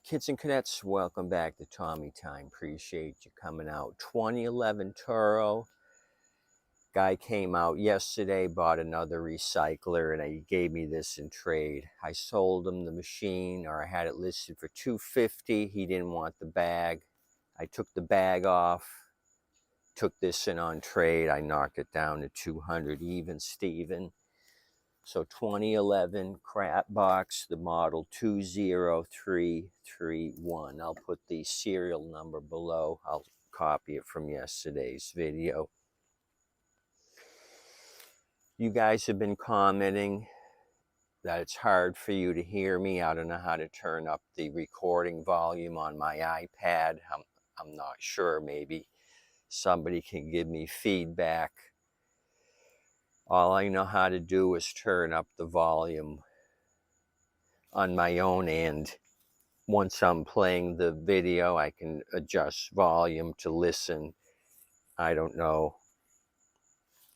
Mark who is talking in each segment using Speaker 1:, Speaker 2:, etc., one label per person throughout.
Speaker 1: Kids and cadets, welcome back to Tommy Time. Appreciate you coming out. 2011 Toro. Guy came out yesterday, bought another recycler, and he gave me this in trade. I sold him the machine, or I had it listed for $250. He didn't want the bag. I took the bag off, took this in on trade. I knocked it down to $200 even, Steven. So 2011 crap box, the model 20331. I'll put the serial number below. I'll copy it from yesterday's video. You guys have been commenting that it's hard for you to hear me. I don't know how to turn up the recording volume on my iPad. I'm not sure. Maybe somebody can give me feedback. All I know how to do is turn up the volume on my own end. Once I'm playing the video, I can adjust volume to listen. I don't know.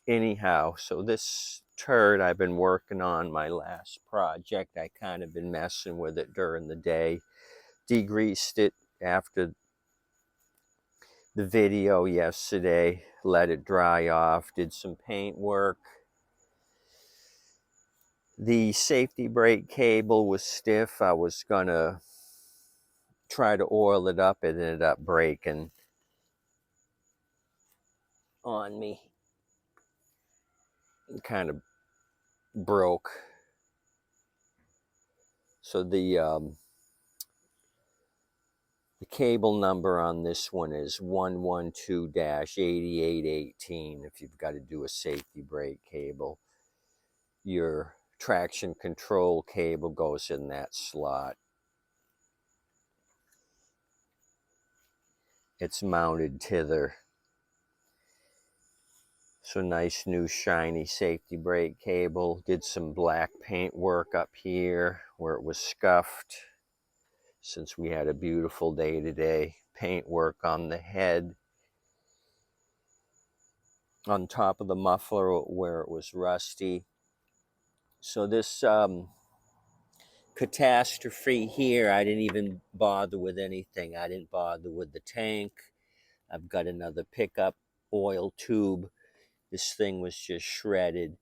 Speaker 1: Anyhow, so this turd I've been working on my last project. I kind of been messing with it during the day. Degreased it after the video yesterday. Let it dry off. Did some paint work. The safety brake cable was stiff. I was gonna try to oil it up. It ended up breaking on me. It kind of broke. So the cable number on this one is 112-8818. If you've got to do a safety brake cable, your traction control cable goes in that slot. It's mounted thither. So nice new shiny safety brake cable. Did some black paint work up here where it was scuffed, since we had a beautiful day today. Paint work on the head, on top of the muffler where it was rusty. So this catastrophe here, I didn't even bother with anything. I didn't bother with the tank. I've got another pickup oil tube. This thing was just shredded,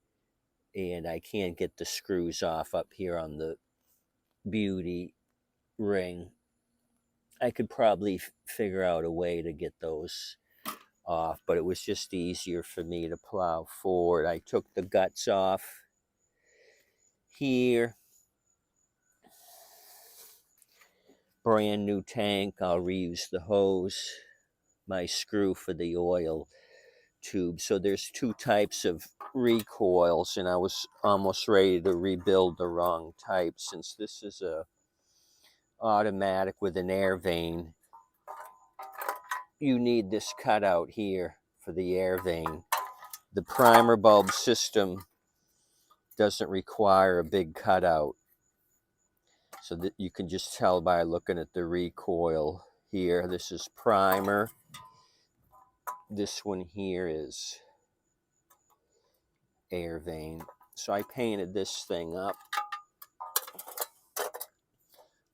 Speaker 1: and I can't get the screws off up here on the beauty ring. I could probably figure out a way to get those off, but it was just easier for me to plow forward. I took the guts off here. Brand new tank. I'll reuse the hose, my screw for the oil tube. So there's two types of recoils, and I was almost ready to rebuild the wrong type, since this is a automatic with an air vane. You need this cutout here for the air vane. The primer bulb system doesn't require a big cutout, so that you can just tell by looking at the recoil here. This is primer. This one here is air vane. So I painted this thing up,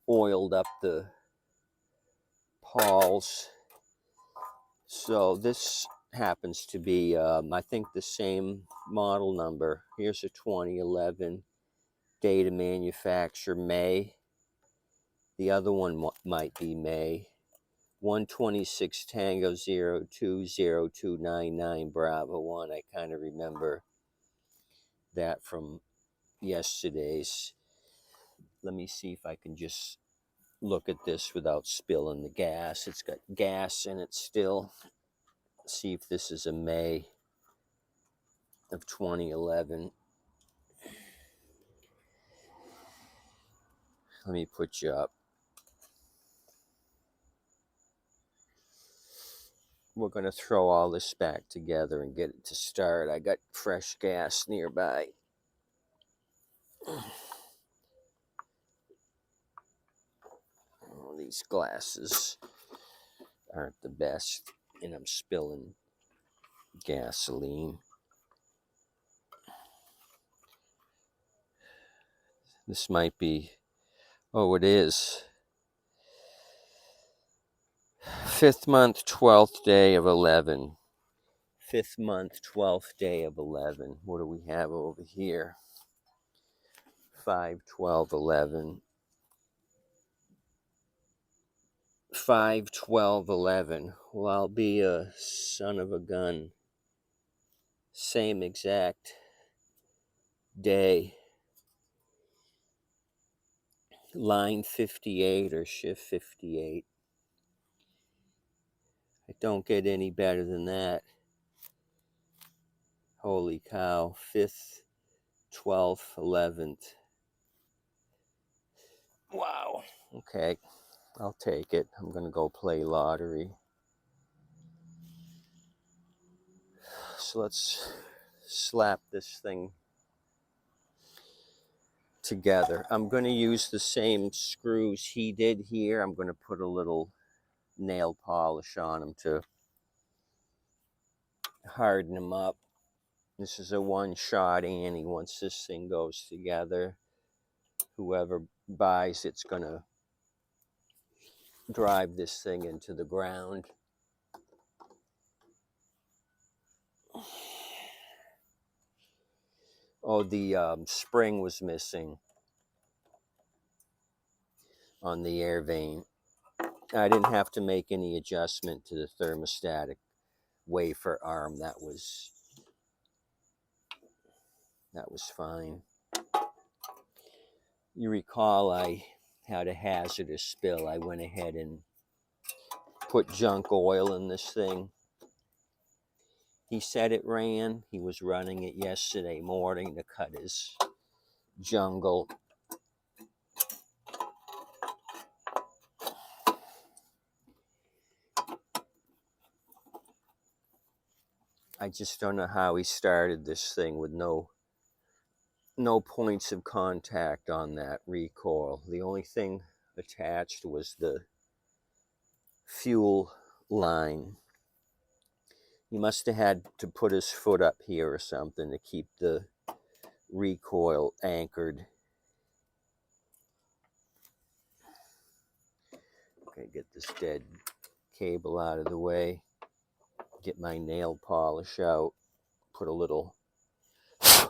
Speaker 1: oiled up the pawls. So this happens to be, I think, the same model number. Here's a 2011, date of manufacture May. The other one might be May. 126 Tango 020299 Bravo 1. I kind of remember that from yesterday's. Let me see if I can just look at this without spilling the gas. It's got gas in it still. See if this is a May of 2011. Let me put you up. We're going to throw all this back together and get it to start. I got fresh gas nearby. Oh, these glasses aren't the best, and I'm spilling gasoline. This might be, oh, it is. 5th month, 12th day of 11. 5th month, 12th day of 11. What do we have over here? 5, 12, 11. 5, 12, 11. Well, I'll be a son of a gun. Same exact day. Line 58 or shift 58. It don't get any better than that. Holy cow. 5th, 12th, 11th. Wow. Okay. I'll take it. I'm going to go play lottery. So let's slap this thing together. I'm going to use the same screws he did here. I'm going to put a little nail polish on them to harden them up. This is a one-shot Annie. Once this thing goes together, whoever buys it's going to drive this thing into the ground. Oh, the spring was missing on the air vane. I didn't have to make any adjustment to the thermostatic wafer arm. That was fine. You recall I had a hazardous spill. I went ahead and put junk oil in this thing. He said it ran. He was running it yesterday morning to cut his jungle. I just don't know how he started this thing with no points of contact on that recoil. The only thing attached was the fuel line. He must have had to put his foot up here or something to keep the recoil anchored. Okay, get this dead cable out of the way. Get my nail polish out. Put a little... I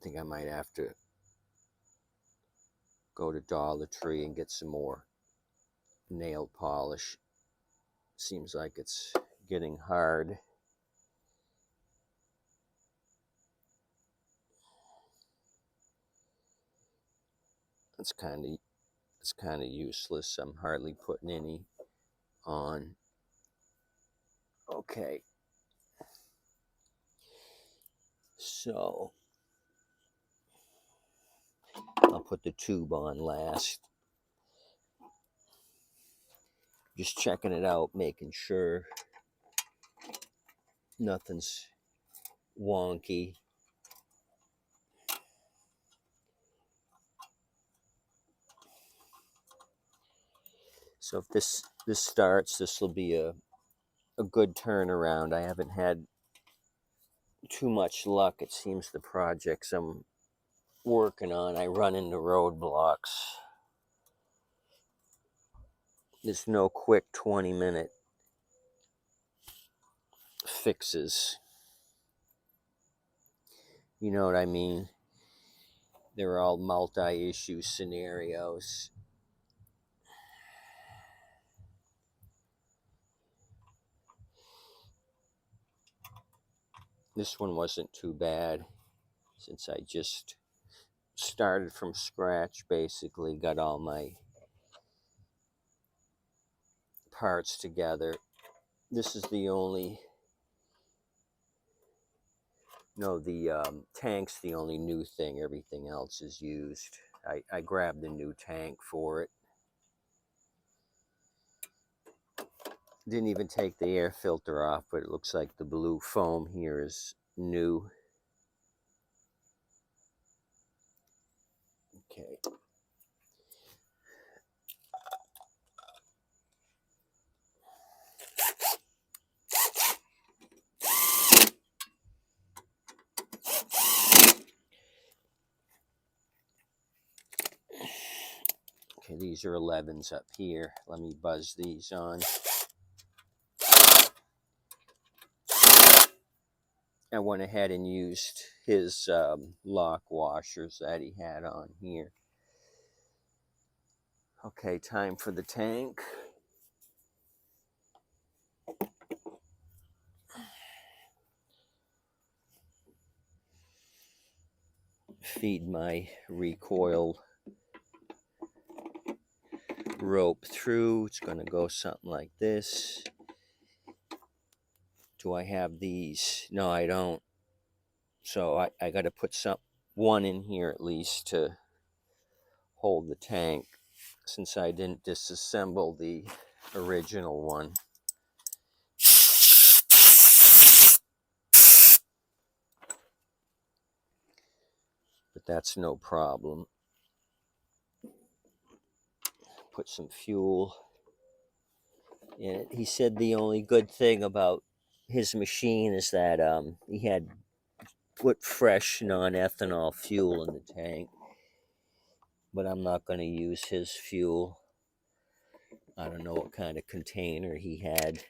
Speaker 1: think I might have to go to Dollar Tree and get some more nail polish. Seems like it's getting hard. It's kind of useless. I'm hardly putting any on. Okay. So I'll put the tube on last. Just checking it out, making sure nothing's wonky. So if this starts, this will be a good turnaround. I haven't had too much luck. It seems the projects I'm working on, I run into roadblocks. There's no quick 20-minute fixes. You know what I mean? They're all multi-issue scenarios. This one wasn't too bad since I just started from scratch, basically. Got all my parts together. This is the only... No, the tank's the only new thing. Everything else is used. I grabbed a new tank for it. Didn't even take the air filter off, but it looks like the blue foam here is new. Okay. Okay, these are 11s up here. Let me buzz these on. I went ahead and used his lock washers that he had on here. Okay, time for the tank. Feed my recoil rope through. It's going to go something like this. Do I have these? No, I don't. So I got to put one in here at least to hold the tank, since I didn't disassemble the original one. But that's no problem. Put some fuel in it. He said the only good thing about his machine is that he had put fresh non-ethanol fuel in the tank. But I'm not going to use his fuel. I don't know what kind of container he had,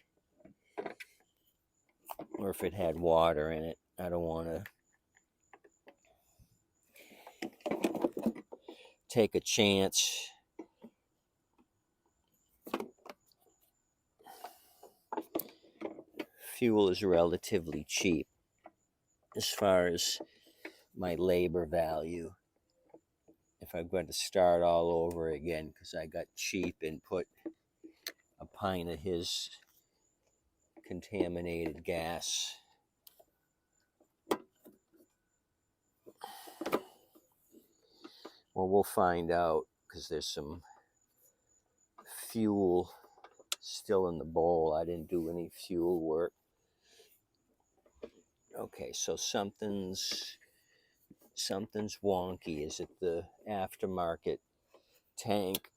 Speaker 1: or if it had water in it. I don't want to take a chance. Fuel is relatively cheap as far as my labor value. If I'm going to start all over again, because I got cheap and put a pint of his contaminated gas. Well, we'll find out, because there's some fuel still in the bowl. I didn't do any fuel work. Okay, so something's wonky. Is it the aftermarket tank?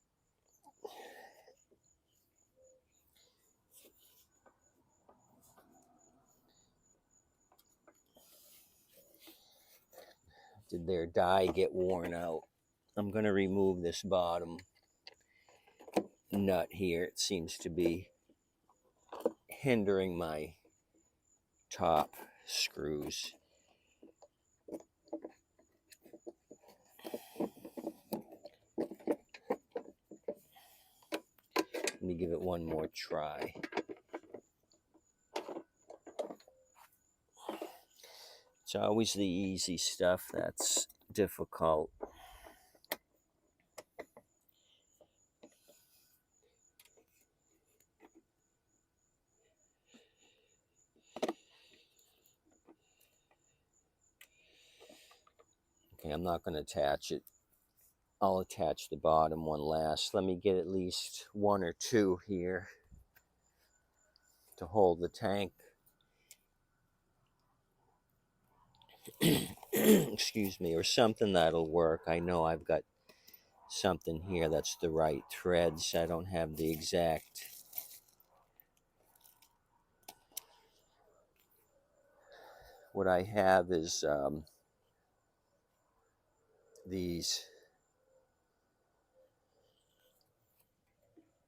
Speaker 1: Did their dye get worn out? I'm going to remove this bottom nut here. It seems to be hindering my top screws. Let me give it one more try. It's always the easy stuff that's difficult. Okay, I'm not going to attach it. I'll attach the bottom one last. Let me get at least one or two here to hold the tank. Excuse me, or something that'll work. I know I've got something here that's the right threads. I don't have the exact. What I have is these.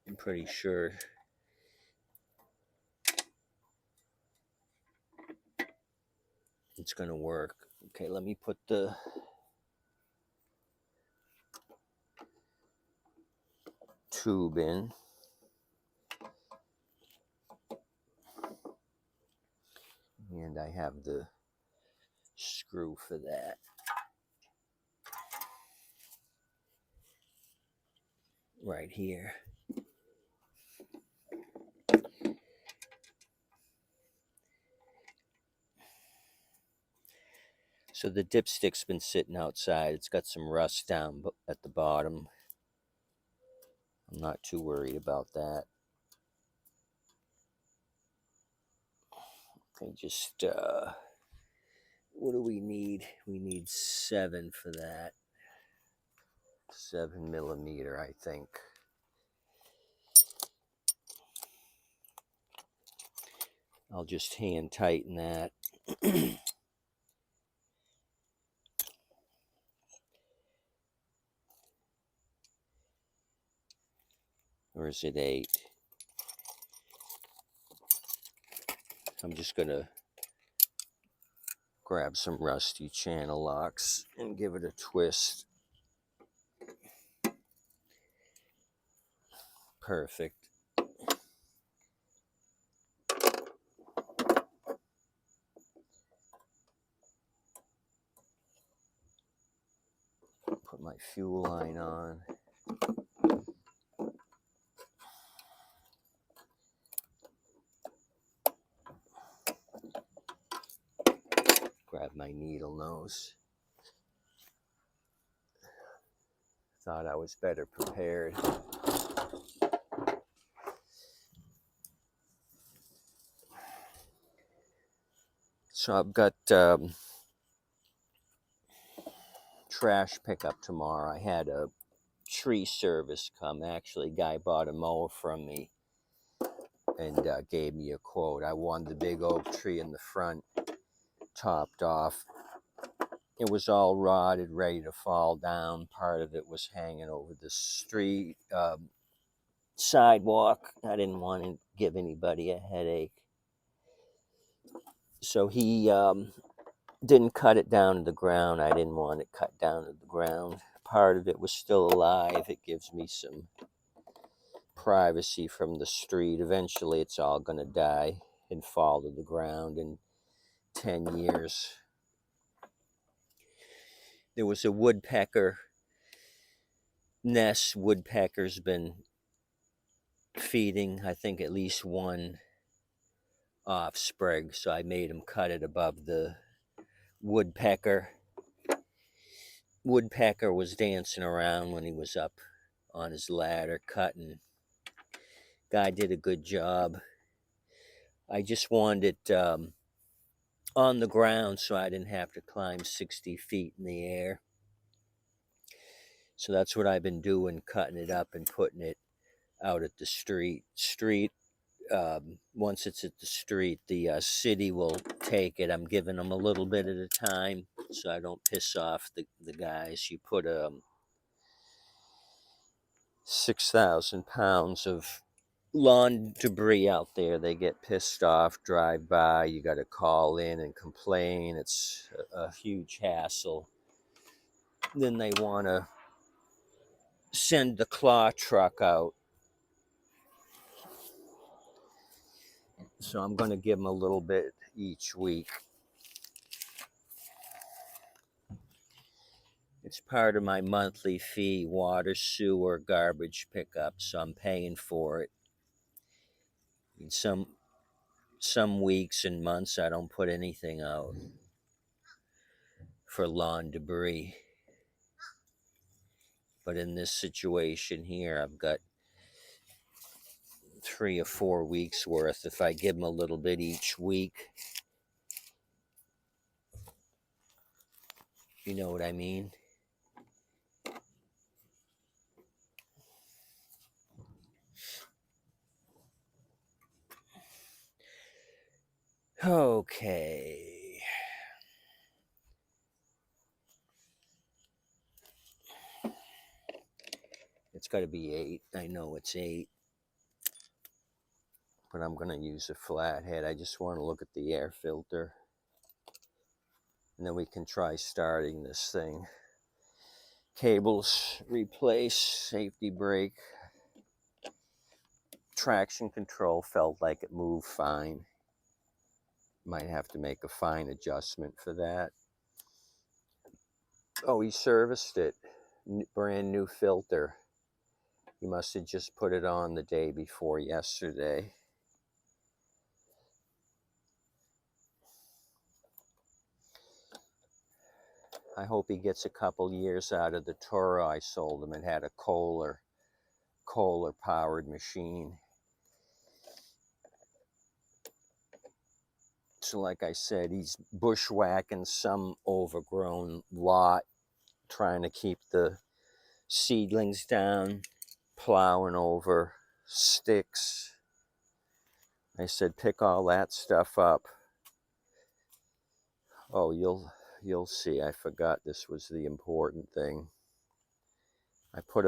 Speaker 1: I'm pretty sure it's going to work. Okay, let me put the tube in. And I have the screw for that. Right here. So the dipstick's been sitting outside. It's got some rust down at the bottom. I'm not too worried about that. Okay, just, what do we need? We need 7 for that. 7 millimeter, I think. I'll just hand tighten that. Or is it 8? I'm just going to grab some rusty channel locks and give it a twist. Perfect. Put my fuel line on. Grab my needle nose. Thought I was better prepared. So I've got trash pickup tomorrow. I had a tree service come. Actually, guy bought a mower from me and gave me a quote. I wanted the big oak tree in the front topped off. It was all rotted, ready to fall down. Part of it was hanging over the street sidewalk. I didn't want to give anybody a headache. So he didn't cut it down to the ground. I didn't want it cut down to the ground. Part of it was still alive. It gives me some privacy from the street. Eventually it's all going to die and fall to the ground in 10 years. There was a woodpecker nest. Woodpecker's been feeding, I think, at least one offspring, so I made him cut it above the woodpecker. Woodpecker was dancing around when he was up on his ladder cutting. Guy did a good job. I just wanted it on the ground so I didn't have to climb 60 feet in the air. So that's what I've been doing, cutting it up and putting it out at the street. Once it's at the street, the city will take it. I'm giving them a little bit at a time so I don't piss off the guys. You put 6,000 pounds of lawn debris out there, they get pissed off, drive by, you got to call in and complain. It's a huge hassle. Then they want to send the claw truck out. So I'm going to give them a little bit each week. It's part of my monthly fee, water, sewer, garbage pickup, so I'm paying for it. In some weeks and months I don't put anything out for lawn debris. But in this situation here, I've got 3 or 4 weeks worth. If I give them a little bit each week, you know what I mean? Okay. It's got to be 8. I know it's 8. But I'm going to use a flathead. I just want to look at the air filter. And then we can try starting this thing. Cables replaced, safety brake. Traction control felt like it moved fine. Might have to make a fine adjustment for that. Oh, he serviced it. Brand new filter. He must have just put it on the day before yesterday. I hope he gets a couple years out of the Toro I sold him. It had a Kohler powered machine. So like I said, he's bushwhacking some overgrown lot, trying to keep the seedlings down, plowing over sticks. I said, pick all that stuff up. Oh, you'll see. I forgot this was the important thing. I put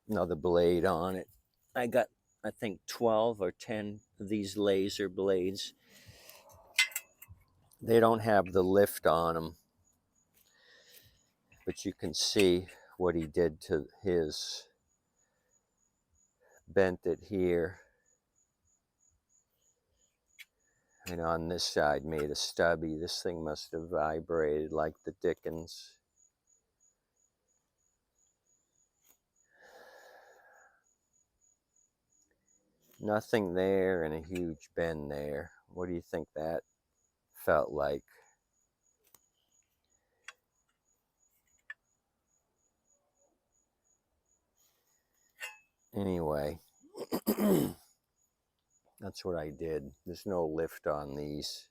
Speaker 1: another blade on it. I got, I think, 12 or 10 of these laser blades. They don't have the lift on them, but you can see what he did to his. Bent it here, and on this side made a stubby. This thing must have vibrated like the dickens. Nothing there and a huge bend there. What do you think that felt like? Anyway, that's what I did. There's no lift on these.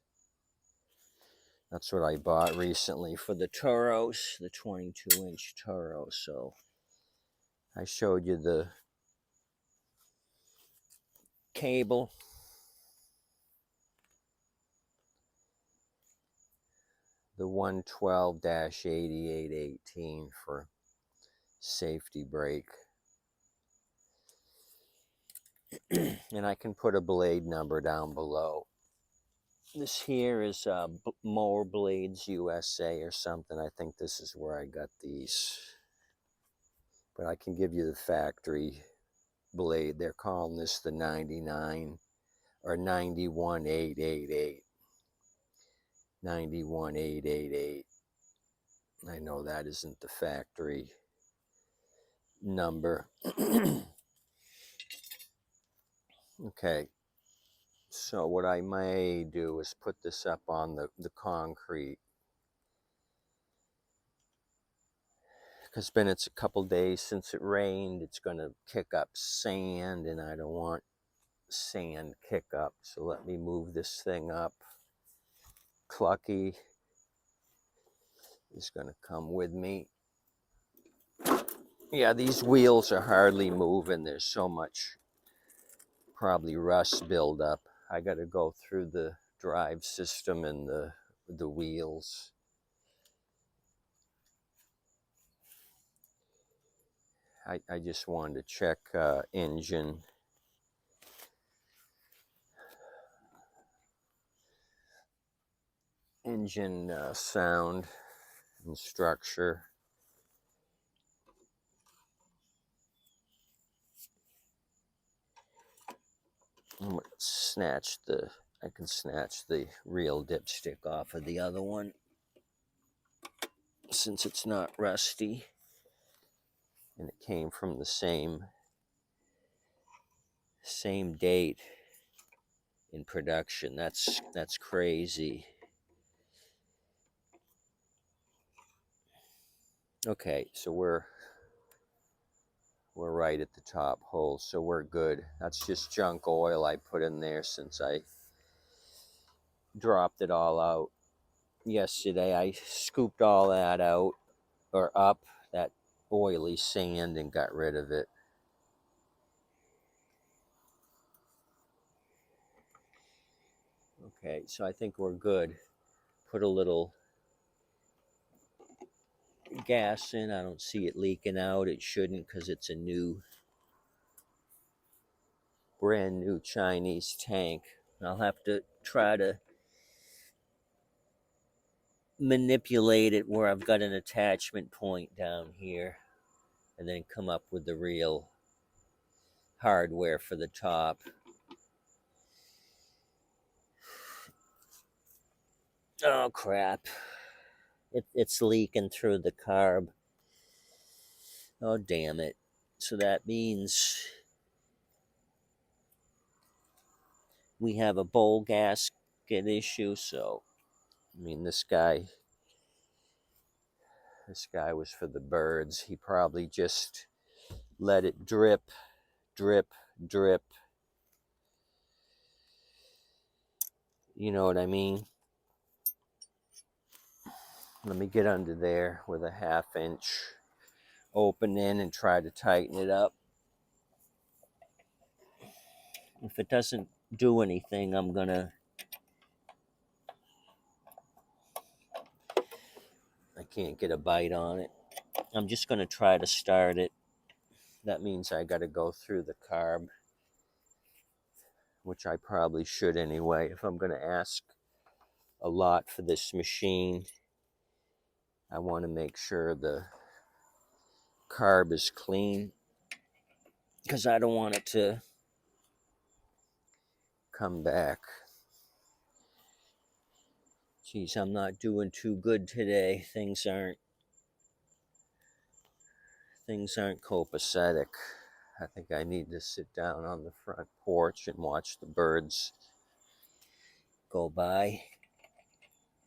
Speaker 1: That's what I bought recently for the Toros, the 22-inch Toro. So I showed you the cable. The 112-8818 for safety brake. And I can put a blade number down below. This here is Mower Blades USA or something. I think this is where I got these. But I can give you the factory blade. They're calling this the 99 or 91888. 91888. I know that isn't the factory number. Okay. So what I may do is put this up on the concrete, because then it's a couple days since it rained. It's going to kick up sand, and I don't want sand kick up. So let me move this thing up. Clucky is going to come with me. Yeah, these wheels are hardly moving. There's so much probably rust buildup. I got to go through the drive system and the wheels. I just wanted to check engine sound and structure. I'm gonna snatch I can snatch the real dipstick off of the other one since it's not rusty and it came from the same date in production. That's crazy. Okay, so we're right at the top hole, so we're good. That's just junk oil I put in there since I dropped it all out yesterday. I scooped all that out, or up, that oily sand, and got rid of it. Okay, so I think we're good. Put a little gas in. I don't see it leaking out. It shouldn't, because it's a brand new Chinese tank. I'll have to try to manipulate it where I've got an attachment point down here and then come up with the real hardware for the top. Oh crap, it's leaking through the carb. Oh damn it. So that means we have a bowl gasket issue. So I mean, this guy was for the birds. He probably just let it drip, drip, drip. You know what I mean? Let me get under there with a 1/2 inch opening and try to tighten it up. If it doesn't do anything, I can't get a bite on it. I'm just gonna try to start it That means I got to go through the carb, which I probably should anyway. If I'm going to ask a lot for this machine, I want to make sure the carb is clean, because I don't want it to come back. Geez, I'm not doing too good today. Things aren't copacetic. I think I need to sit down on the front porch and watch the birds go by.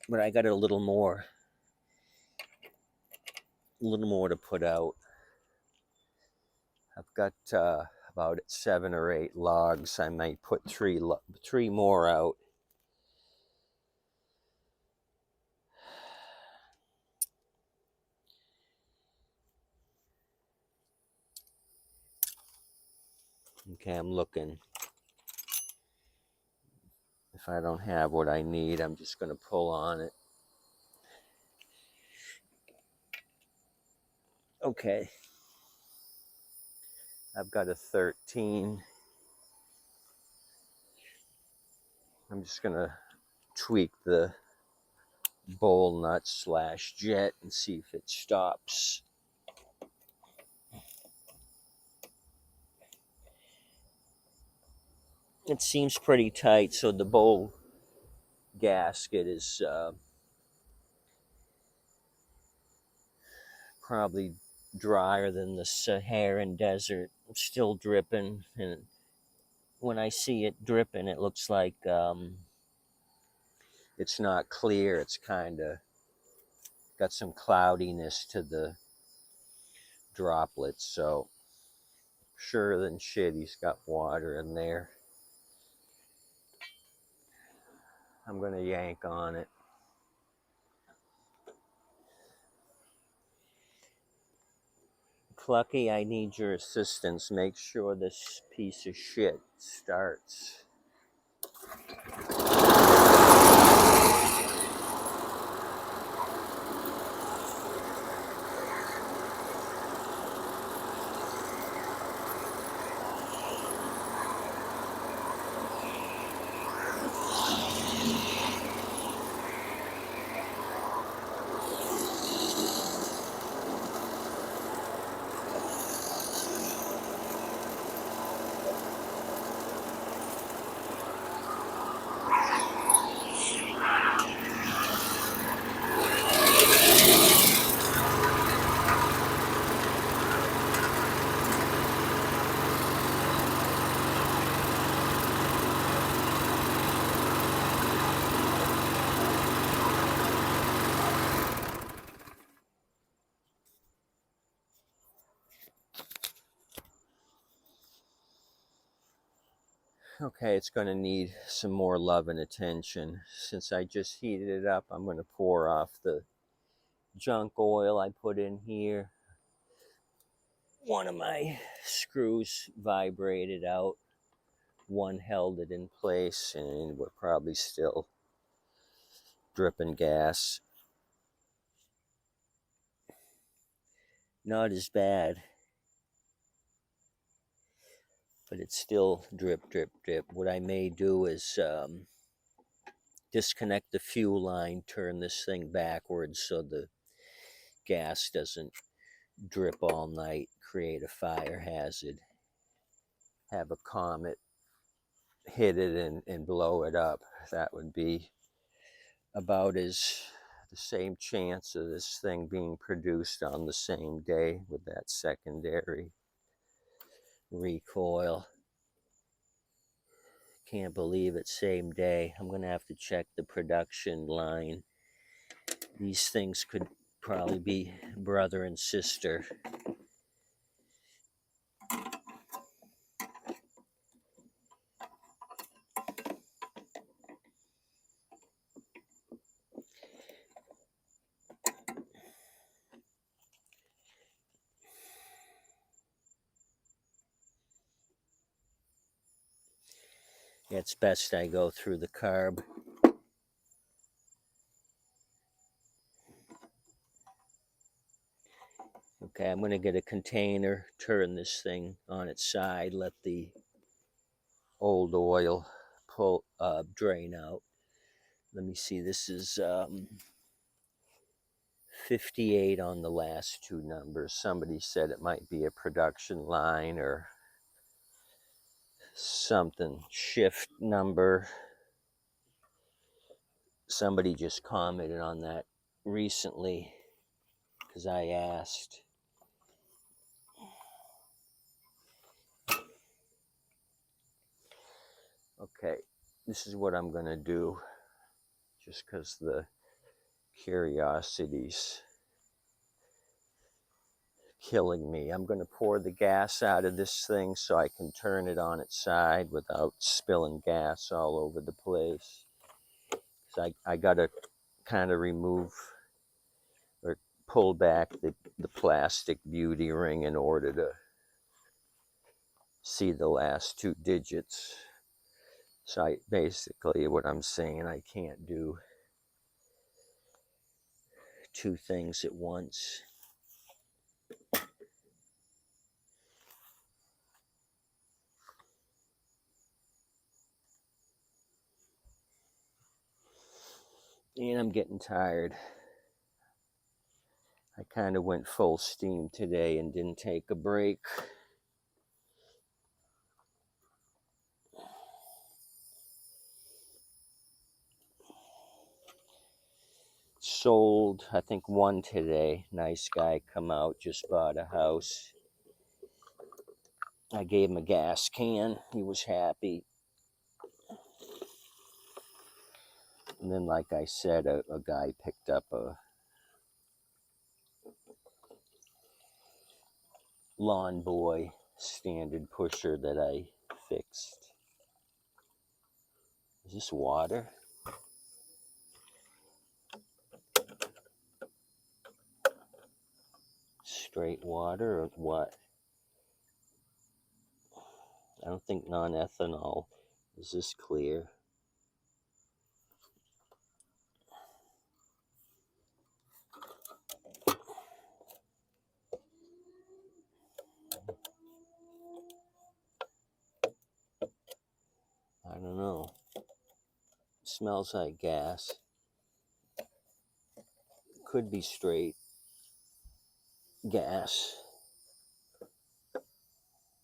Speaker 1: But I got a little more to put out. I've got about 7 or 8 logs. I might put three more out. Okay, I'm looking. If I don't have what I need, I'm just going to pull on it. Okay. I've got a 13. I'm just going to tweak the bowl nut / jet and see if it stops. It seems pretty tight, so the bowl gasket is probably drier than the Saharan desert. It's still dripping, and when I see it dripping, it looks like it's not clear. It's kind of got some cloudiness to the droplets, so sure than shit he's got water in there. I'm going to yank on it. Clucky, I need your assistance. Make sure this piece of shit starts. Okay, it's going to need some more love and attention. Since I just heated it up, I'm going to pour off the junk oil I put in here. One of my screws vibrated out. One held it in place, and we're probably still dripping gas. Not as bad, but it's still drip, drip, drip. What I may do is disconnect the fuel line, turn this thing backwards so the gas doesn't drip all night, create a fire hazard. Have a comet hit it and blow it up. That would be about as the same chance of this thing being produced on the same day with that secondary recoil. Can't believe it, same day. I'm gonna have to check the production line. These things could probably be brother and sister. It's best I go through the carb. Okay, I'm going to get a container, turn this thing on its side, let the old oil drain out. Let me see, this is 58 on the last two numbers. Somebody said it might be a production line or something. Shift number. Somebody just commented on that recently because I asked. Okay, this is what I'm going to do just because the curiosity's killing me. I'm going to pour the gas out of this thing so I can turn it on its side without spilling gas all over the place. So I got to kind of remove or pull back the plastic beauty ring in order to see the last two digits. So basically what I'm saying, I can't do two things at once. And I'm getting tired. I kind of went full steam today and didn't take a break. Sold, I think, one today. Nice guy come out, just bought a house. I gave him a gas can. He was happy. And then, like I said, a guy picked up a Lawn Boy standard pusher that I fixed. Is this water? Straight water or what? I don't think non-ethanol. Is this clear? I don't know. It smells like gas. Could be straight gas.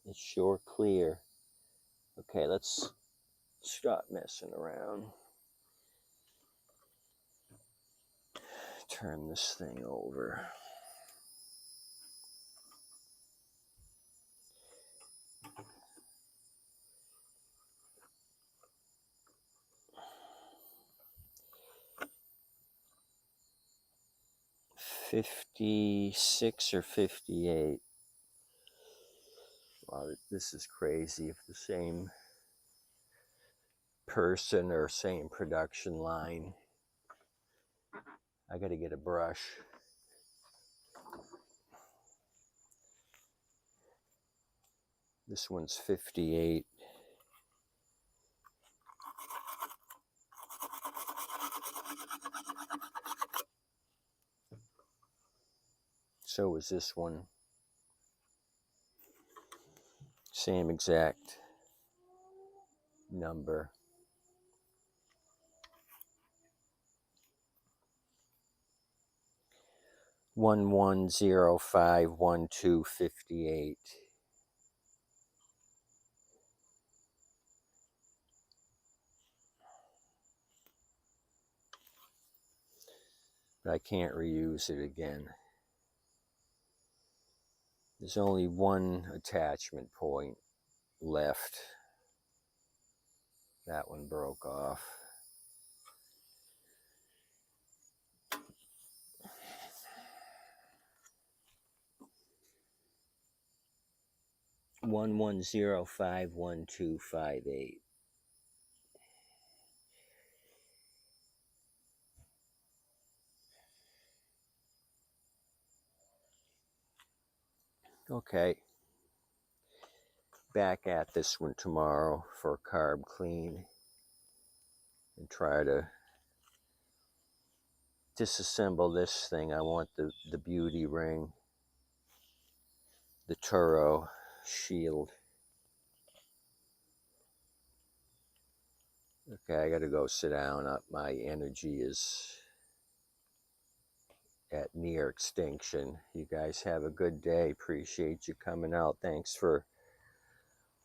Speaker 1: It's sure clear. Okay, let's stop messing around. Turn this thing over. $56 or $58. Wow, this is crazy. If the same person or same production line. I gotta get a brush. This one's 58. So is this one. Same exact number. $11051258. But I can't reuse it again. There's only one attachment point left. That one broke off. $11051258. Okay. Back at this one tomorrow for a carb clean and try to disassemble this thing. I want the beauty ring the Toro shield. Okay, I gotta go sit down. My energy is at near extinction. You guys have a good day. Appreciate you coming out. Thanks for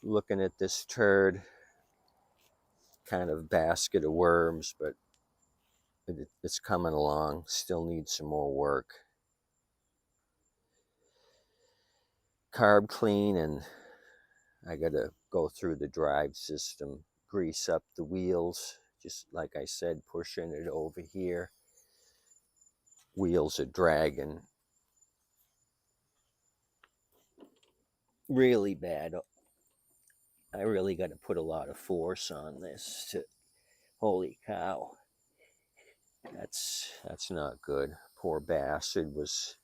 Speaker 1: looking at this turd. Kind of basket of worms, but it's coming along. Still needs some more work. Carb clean, and I gotta go through the drive system, grease up the wheels, just like I said, pushing it over here. Wheels are dragging really bad. I really got to put a lot of force on this to, holy cow. That's not good. Poor bastard was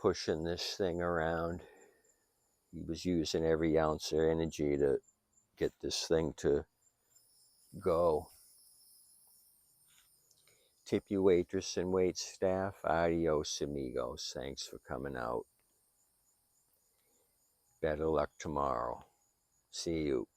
Speaker 1: pushing this thing around. He was using every ounce of energy to get this thing to go. Tip you waitress and wait staff. Adios amigos. Thanks for coming out. Better luck tomorrow. See you.